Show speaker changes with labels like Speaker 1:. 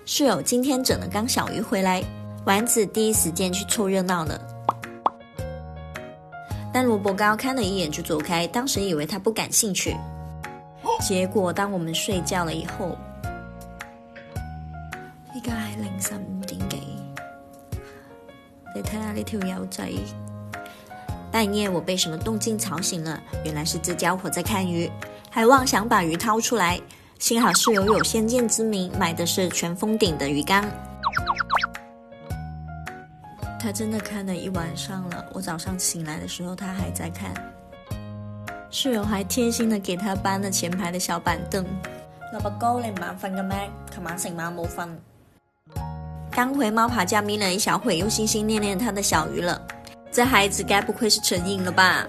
Speaker 1: 室友今天整了缸小鱼回来，丸子第一时间去凑热闹了。但萝卜糕看了一眼就走开，当时以为他不感興趣。結果當我們睡覺了以後，依家係凌晨5點幾，你睇下呢條友仔。半夜我被什麼動靜吵醒了，原來是這家伙在看魚，還妄想把魚掏出來。幸好室友有先見之明，買的是全封頂的魚缸。他真的看了一晚上了，我早上醒來的時候他還在看。室友還貼心的給他搬了前排的小板凳。蘿蔔糕，你唔眼瞓嘅咩？琴晚成晚冇瞓。剛回貓爬架眯了一小會，又心心念念他的小魚了。這孩子該不會是成癮了吧？